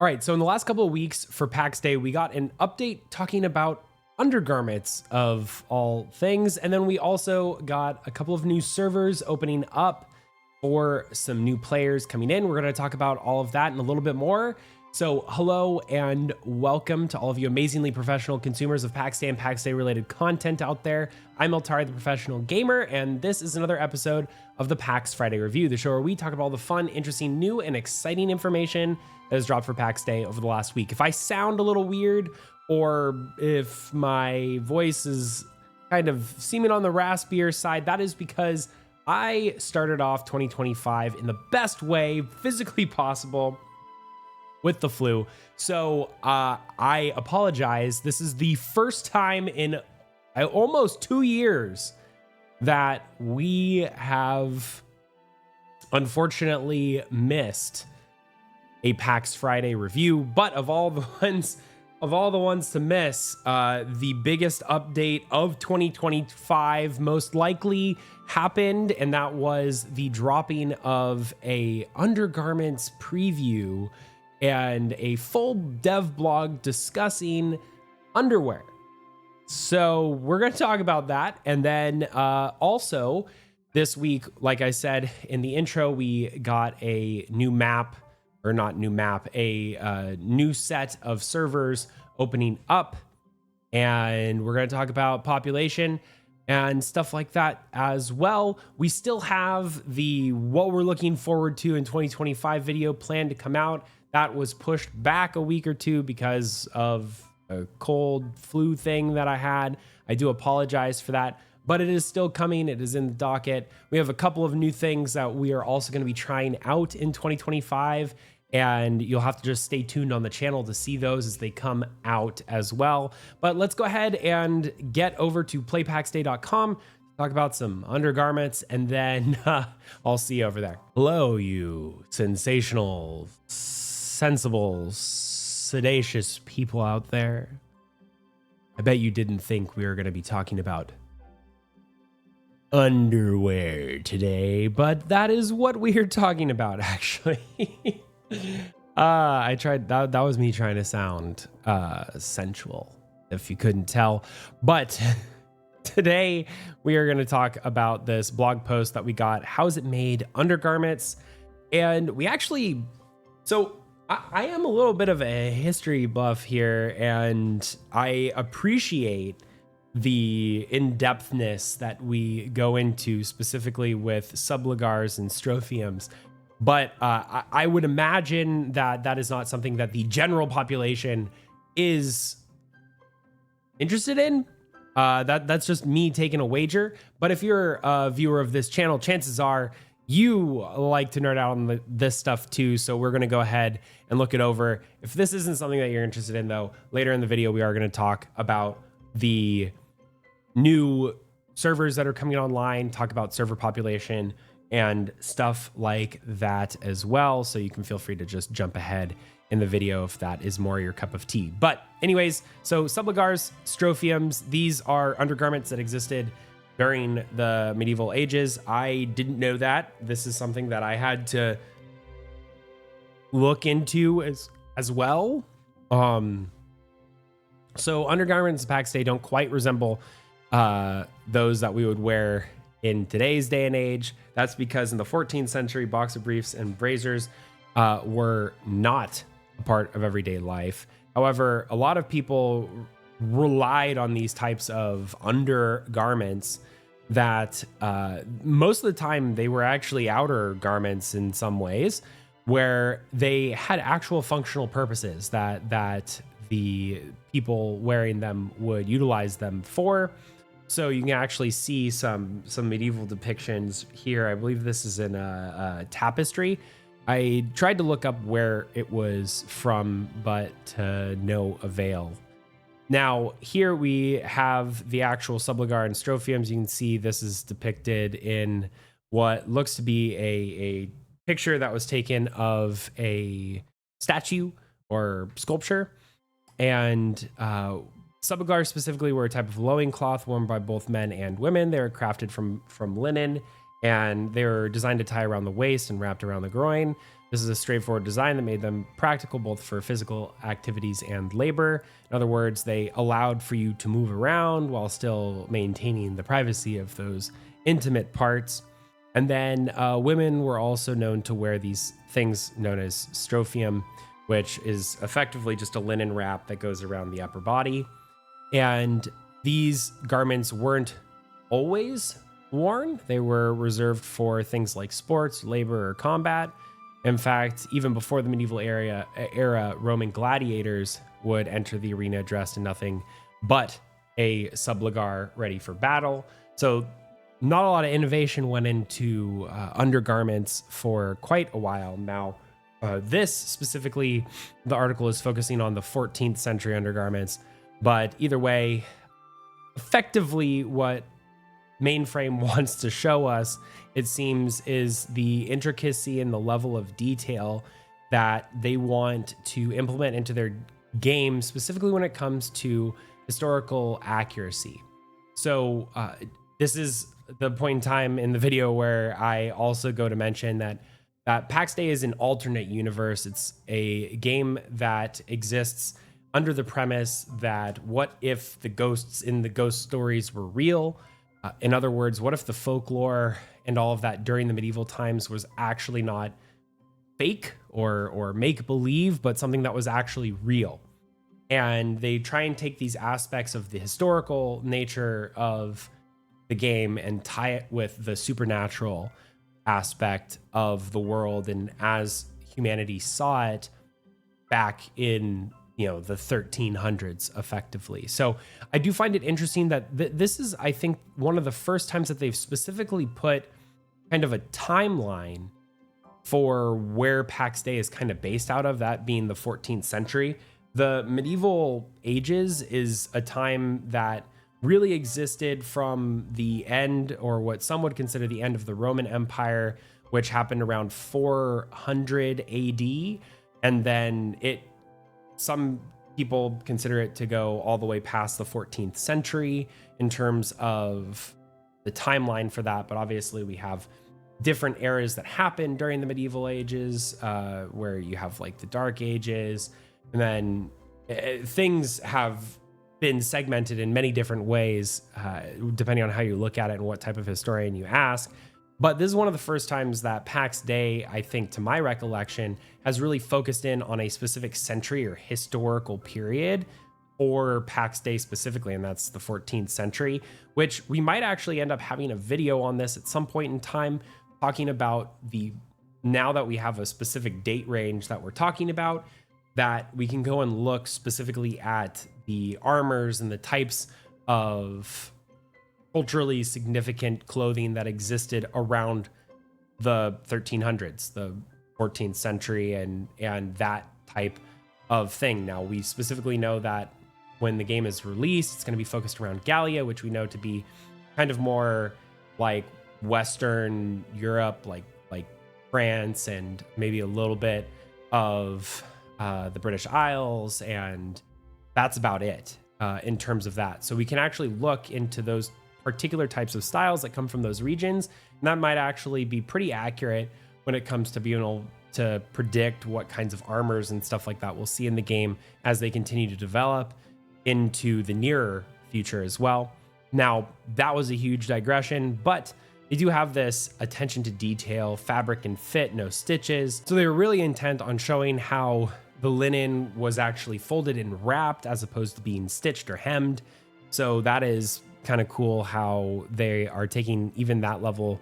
All right, so in the last couple of weeks for Pax Day, we got an update talking about undergarments of all things. And then we also got a couple of new servers opening up for some new players coming in. We're going to talk about all of that and a little bit more. So hello and welcome to all of you amazingly professional consumers of Pax Day and Pax Day related content out there. I'm Altari, the professional gamer, and this is another episode of the Pax FriDEI Review, the show where we talk about all the fun, interesting, new, and exciting information that has dropped for Pax Day over the last week. If I sound a little weird, or if my voice is kind of seeming on the raspier side, that is because I started off 2025 in the best way physically possible with the flu. So I apologize. This is the first time in almost 2 years that we have unfortunately missed a Pax FriDEI review. But of all the ones to miss, the biggest update of 2025 most likely happened, and that was the dropping of a undergarments preview and a full dev blog discussing underwear. So we're going to talk about that. And then also this week, like I said in the intro, we got a new map, or not new map, a new set of servers opening up. And we're going to talk about population and stuff like that as well. We still have the what we're looking forward to in 2025 video planned to come out. That was pushed back a week or two because of a cold flu thing that I had. I do apologize for that, but it is still coming. It is in the docket. We have a couple of new things that we are also going to be trying out in 2025, and you'll have to just stay tuned on the channel to see those as they come out as well. But let's go ahead and get over to playpaxday.com, talk about some undergarments, and then I'll see you over there. Hello, you sensational, sensible, sedacious people out there. I bet you didn't think we were going to be talking about underwear today, but that is what we are talking about, actually. I tried, that was me trying to sound sensual, if you couldn't tell. But today we are going to talk about this blog post that we got, How Is It Made? Undergarments. And we actually, so I am a little bit of a history buff here, and I appreciate the in-depthness that we go into specifically with subligars and strophiums. But I would imagine that that is not something that the general population is interested in. That's just me taking a wager. But if you're a viewer of this channel, chances are you like to nerd out on this stuff too. So we're going to go ahead and look it over. If this isn't something that you're interested in, though, later in the video, we are going to talk about the new servers that are coming online, talk about server population and stuff like that as well. So you can feel free to just jump ahead in the video if that is more your cup of tea. But anyways, so subligars, strophiums, these are undergarments that existed during the medieval ages. I didn't know that. This is something that I had to look into as well. So undergarments in Pax Day don't quite resemble those that we would wear in today's day and age. That's because in the 14th century, boxer briefs and braziers were not a part of everyday life. However, a lot of people relied on these types of undergarments that most of the time they were actually outer garments in some ways, where they had actual functional purposes that the people wearing them would utilize them for. So you can actually see some medieval depictions here. I believe this is in a tapestry. I tried to look up where it was from, but to no avail. Now, here we have the actual subligar and strophiums. You can see this is depicted in what looks to be a picture that was taken of a statue or sculpture. And subligar specifically were a type of loincloth worn by both men and women. They were crafted from linen, and they were designed to tie around the waist and wrapped around the groin. This is a straightforward design that made them practical both for physical activities and labor. In other words, they allowed for you to move around while still maintaining the privacy of those intimate parts. And then women were also known to wear these things known as strophium, which is effectively just a linen wrap that goes around the upper body. And these garments weren't always worn. They were reserved for things like sports, labor, or combat. In fact, even before the medieval era, Roman gladiators would enter the arena dressed in nothing but a subligar ready for battle. So not a lot of innovation went into undergarments for quite a while. Now, this specifically, the article is focusing on the 14th century undergarments, but either way, effectively what Mainframe wants to show us, it seems, is the intricacy and the level of detail that they want to implement into their game, specifically when it comes to historical accuracy. So this is the point in time in the video where I also go to mention that Pax Dei is an alternate universe. It's a game that exists under the premise that what if the ghosts in the ghost stories were real? In other words, what if the folklore and all of that during the medieval times was actually not fake or make-believe, but something that was actually real? And they try and take these aspects of the historical nature of the game and tie it with the supernatural aspect of the world and as humanity saw it back in the 1300s effectively. So I do find it interesting that this is, I think, one of the first times that they've specifically put kind of a timeline for where Pax Dei is kind of based out of, that being the 14th century. The medieval ages is a time that really existed from the end, or what some would consider the end of the Roman Empire, which happened around 400 AD. And then some people consider it to go all the way past the 14th century in terms of the timeline for that. But obviously we have different eras that happened during the medieval ages, where you have like the Dark Ages, and then things have been segmented in many different ways, depending on how you look at it and what type of historian you ask. But this is one of the first times that Pax Dei, I think, to my recollection, has really focused in on a specific century or historical period for Pax Dei specifically, and that's the 14th century, which we might actually end up having a video on this at some point in time, talking about now that we have a specific date range that we're talking about, that we can go and look specifically at the armors and the types of culturally significant clothing that existed around the 1300s, the 14th century, and that type of thing. Now, we specifically know that when the game is released, it's going to be focused around Gallia, which we know to be kind of more like Western Europe, like France, and maybe a little bit of the British Isles, and that's about it in terms of that. So we can actually look into those particular types of styles that come from those regions, and that might actually be pretty accurate when it comes to being able to predict what kinds of armors and stuff like that we'll see in the game as they continue to develop into the nearer future as well. Now, that was a huge digression, but they do have this attention to detail, fabric and fit, no stitches. So they were really intent on showing how the linen was actually folded and wrapped as opposed to being stitched or hemmed. So that is kind of cool how they are taking even that level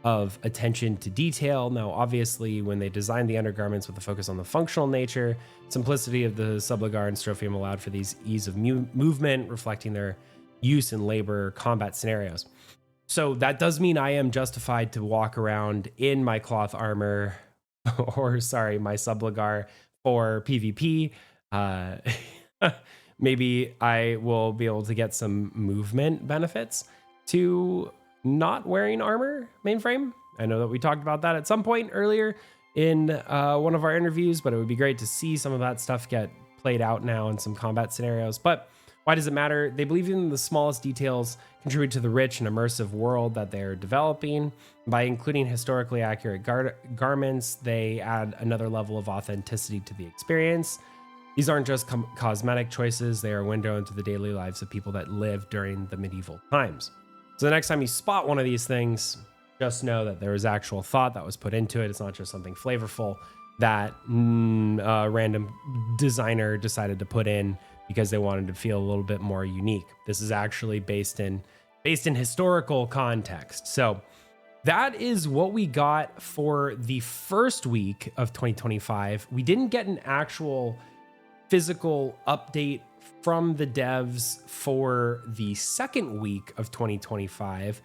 of attention to detail. Now, obviously, when they designed the undergarments with a focus on the functional nature, simplicity of the subligar and strophium allowed for these ease of movement, reflecting their use in labor combat scenarios. So that does mean I am justified to walk around in my cloth armor, or sorry, my subligar for PvP. Maybe I will be able to get some movement benefits to not wearing armor, Mainframe. I know that we talked about that at some point earlier in one of our interviews, but it would be great to see some of that stuff get played out now in some combat scenarios. But Why does it matter? They believe in the smallest details contribute to the rich and immersive world that they're developing. By including historically accurate garments, they add another level of authenticity to the experience. These aren't just cosmetic choices, they are a window into the daily lives of people that lived during the medieval times. So the next time you spot one of these things, just know that there was actual thought that was put into it. It's not just something flavorful that a random designer decided to put in because they wanted to feel a little bit more unique. This is actually based in historical context. So that is what we got for the first week of 2025. We didn't get an actual physical update from the devs for the second week of 2025,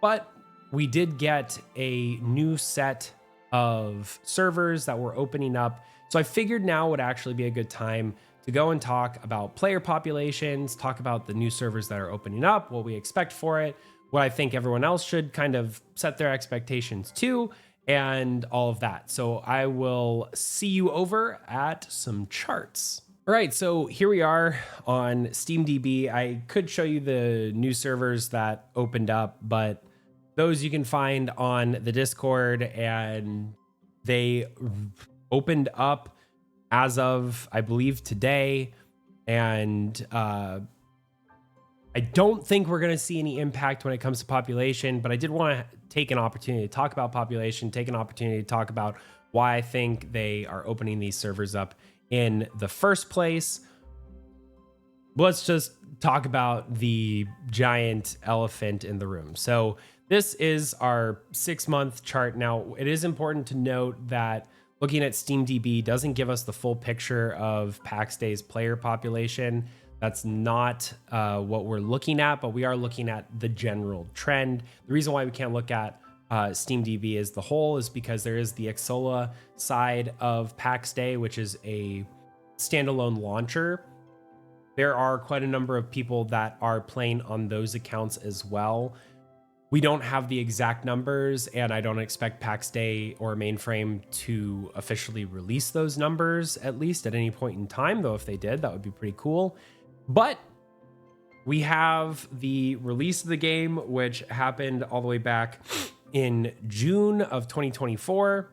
but we did get a new set of servers that were opening up. So I figured now would actually be a good time to go and talk about player populations, talk about the new servers that are opening up, what we expect for it, what I think everyone else should kind of set their expectations to, and all of that. So I will see you over at some charts. All right, so here we are on SteamDB. I could show you the new servers that opened up, but those you can find on the Discord, and they opened up as of, I believe, today. And I don't think we're going to see any impact when it comes to population, but I did want to take an opportunity to talk about population, take an opportunity to talk about why I think they are opening these servers up in the first place. Let's just talk about the giant elephant in the room. So this is our 6-month chart. Now, it is important to note that looking at SteamDB doesn't give us the full picture of Pax Dei's player population. That's not what we're looking at, but we are looking at the general trend. The reason why we can't look at SteamDB as the whole is because there is the Xsola side of Pax Dei, which is a standalone launcher. There are quite a number of people that are playing on those accounts as well. We don't have the exact numbers, and I don't expect Pax Dei or Mainframe to officially release those numbers, at least at any point in time, though if they did, that would be pretty cool. But we have the release of the game, which happened all the way back in June of 2024.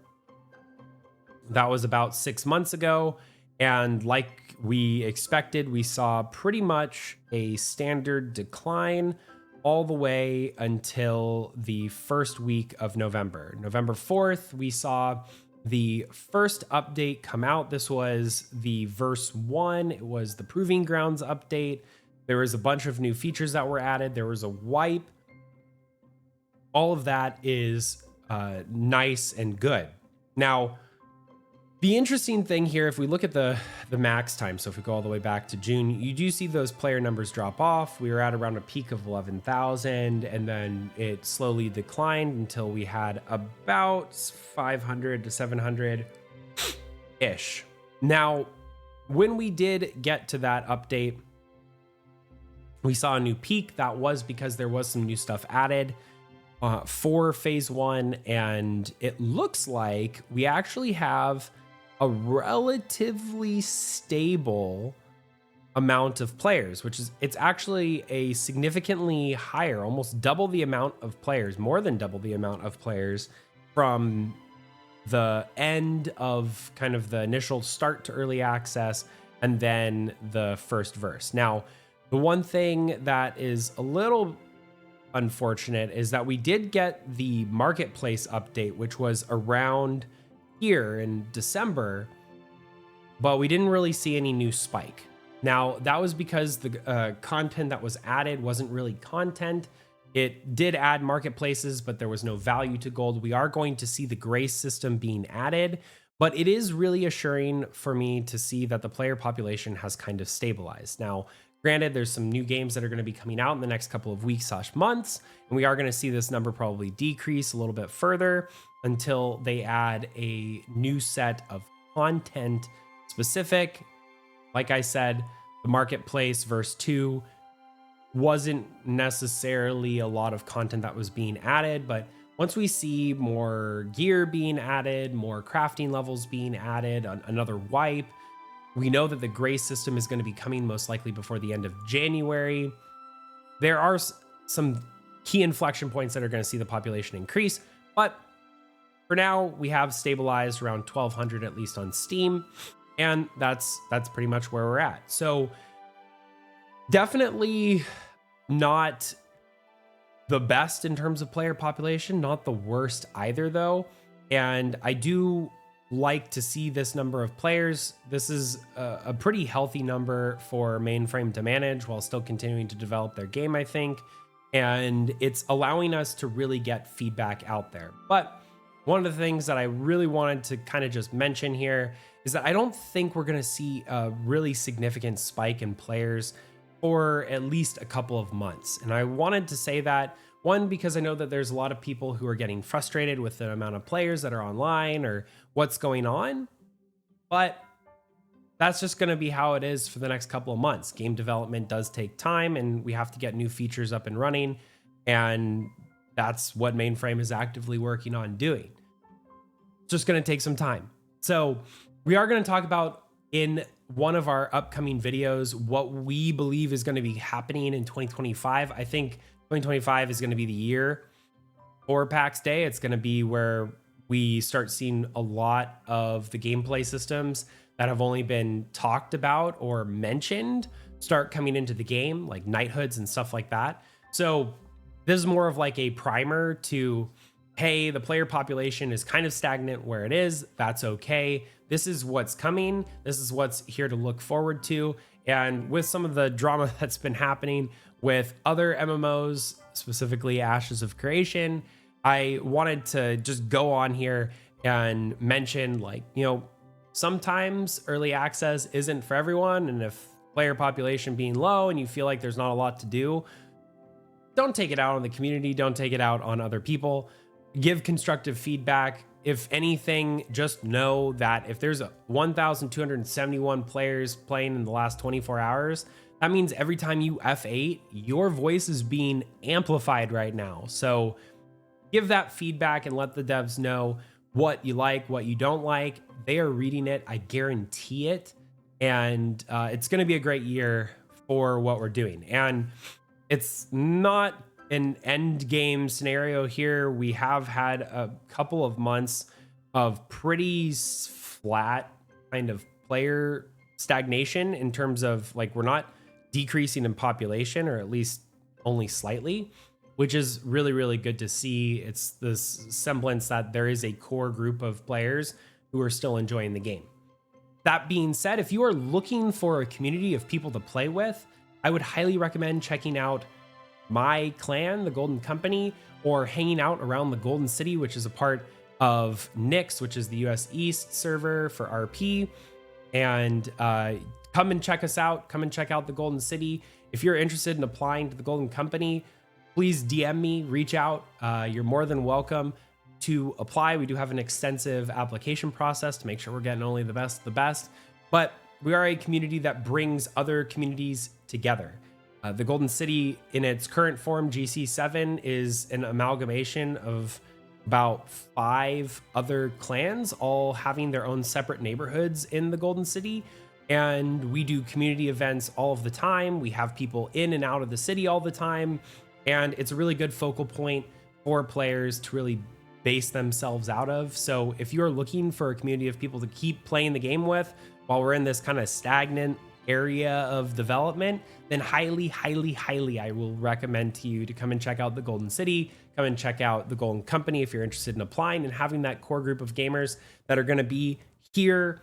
That was about 6 months ago. And like we expected, we saw pretty much a standard decline all the way until the first week of November. November 4th, we saw the first update come out. This was the verse 1. It was the Proving Grounds update. There was a bunch of new features that were added. There was a wipe. All of that is nice and good. Now, the interesting thing here, if we look at the max time, so if we go all the way back to June, you do see those player numbers drop off. We were at around a peak of 11,000, and then it slowly declined until we had about 500 to 700-ish. Now, when we did get to that update, we saw a new peak. That was because there was some new stuff added for phase 1, and it looks like we actually have a relatively stable amount of players, which is, it's actually a significantly higher, almost double the amount of players, more than double the amount of players from the end of kind of the initial start to early access and then the first verse. Now, the one thing that is a little unfortunate is that we did get the marketplace update, which was around here in December, but we didn't really see any new spike. Now, that was because the content that was added wasn't really content. It did add marketplaces, but there was no value to gold. We are going to see the grace system being added, but it is really assuring for me to see that the player population has kind of stabilized. Now, granted, there's some new games that are going to be coming out in the next couple of weeks/months, and we are going to see this number probably decrease a little bit further until they add a new set of content specific. Like I said, the marketplace verse 2 wasn't necessarily a lot of content that was being added, but once we see more gear being added, more crafting levels being added, another wipe, We know that the gray system is going to be coming most likely before the end of January. There are some key inflection points that are going to see the population increase, but for now we have stabilized around 1,200 at least on Steam, and that's pretty much where we're at. So definitely not the best in terms of player population, not the worst either though. And I do like to see this number of players. This is a pretty healthy number for Mainframe to manage while still continuing to develop their game, I think. And it's allowing us to really get feedback out there. But one of the things that I really wanted to kind of just mention here is that I don't think we're going to see a really significant spike in players for at least a couple of months. And I wanted to say that, one, because I know that there's a lot of people who are getting frustrated with the amount of players that are online or what's going on, but that's just going to be how it is for the next couple of months. Game development does take time, and we have to get new features up and running, and that's what Mainframe is actively working on doing. It's just going to take some time. So we are going to talk about in one of our upcoming videos what we believe is going to be happening in 2025. I think 2025 is going to be the year for Pax Dei. It's going to be where we start seeing a lot of the gameplay systems that have only been talked about or mentioned start coming into the game, like knighthoods and stuff like that. So this is more of like a primer to, hey, the player population is kind of stagnant where it is. That's okay. This is what's coming. This is what's here to look forward to. And with some of the drama that's been happening with other MMOs, specifically Ashes of Creation, I wanted to just go on here and mention, like, you know, sometimes early access isn't for everyone. And if player population being low and you feel like there's not a lot to do, don't take it out on the community. Don't take it out on other people. Give constructive feedback. If anything, just know that if there's 1,271 players playing in the last 24 hours, that means every time you F8, your voice is being amplified right now. So give that feedback and let the devs know what you like, what you don't like. They are reading it, I guarantee it. And it's going to be a great year for what we're doing. And it's not an end game scenario here. We have had a couple of months of pretty flat kind of player stagnation in terms of, like, we're not decreasing in population, or at least only slightly, which is really, really good to see. It's this semblance that there is a core group of players who are still enjoying the game. That being said, if you are looking for a community of people to play with, I would highly recommend checking out my clan, the Golden Company, or hanging out around the Golden City, which is a part of Nix, which is the US East server for RP. And come and check us out. Come and check out the Golden City. If you're interested in applying to the Golden Company, please DM me, reach out. You're more than welcome to apply. We do have an extensive application process to make sure we're getting only the best of the best, but we are a community that brings other communities together. The Golden City in its current form, GC7, is an amalgamation of about 5 other clans, all having their own separate neighborhoods in the Golden City. And we do community events all of the time. We have people in and out of the city all the time. And it's a really good focal point for players to really base themselves out of. So if you're looking for a community of people to keep playing the game with while we're in this kind of stagnant area of development, then highly, highly, highly, I will recommend to you to come and check out the Golden City, come and check out the Golden Company if you're interested in applying and having that core group of gamers that are going to be here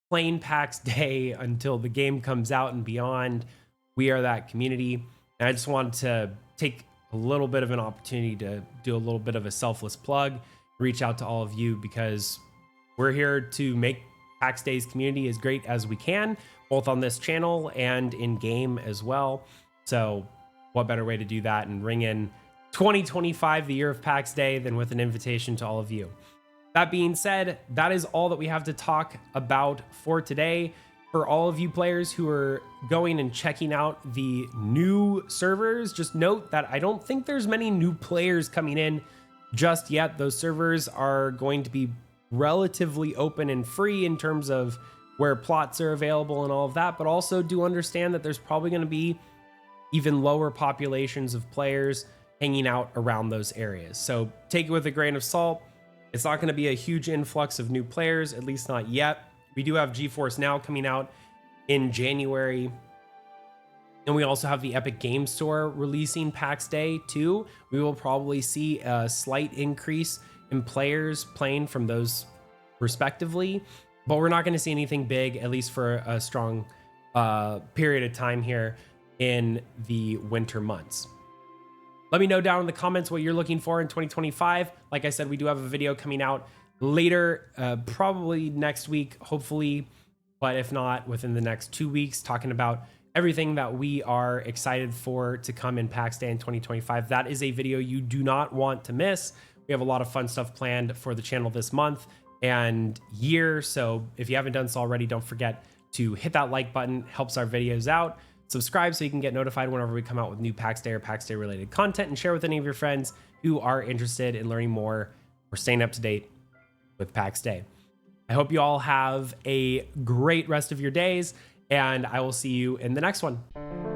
playing Pax Dei until the game comes out and beyond. We are that community. And I just wanted to take a little bit of an opportunity to do a little bit of a selfless plug, reach out to all of you, because we're here to make Pax Dei's community as great as we can, both on this channel and in game as well. So what better way to do that and ring in 2025, the year of Pax Dei, than with an invitation to all of you. That being said, that is all that we have to talk about for today. For all of you players who are going and checking out the new servers, just note that I don't think there's many new players coming in just yet. Those servers are going to be relatively open and free in terms of where plots are available and all of that, but also do understand that there's probably going to be even lower populations of players hanging out around those areas. So take it with a grain of salt. It's not going to be a huge influx of new players, at least not yet. We do have GeForce Now coming out in January. And we also have the Epic Game Store releasing Pax Day too. We will probably see a slight increase in players playing from those respectively, but we're not going to see anything big, at least for a strong period of time here in the winter months. Let me know down in the comments what you're looking for in 2025. Like I said, we do have a video coming out later, probably next week, hopefully, but if not, within the next 2 weeks, talking about everything that we are excited for to come in Pax Day in 2025. That is a video you do not want to miss. We have a lot of fun stuff planned for the channel this month and year. So if you haven't done so already, don't forget to hit that like button. Helps our videos out. Subscribe so you can get notified whenever we come out with new Pax Day or Pax Day related content, and share with any of your friends who are interested in learning more or staying up to date with Pax Day. I hope you all have a great rest of your days, and I will see you in the next one.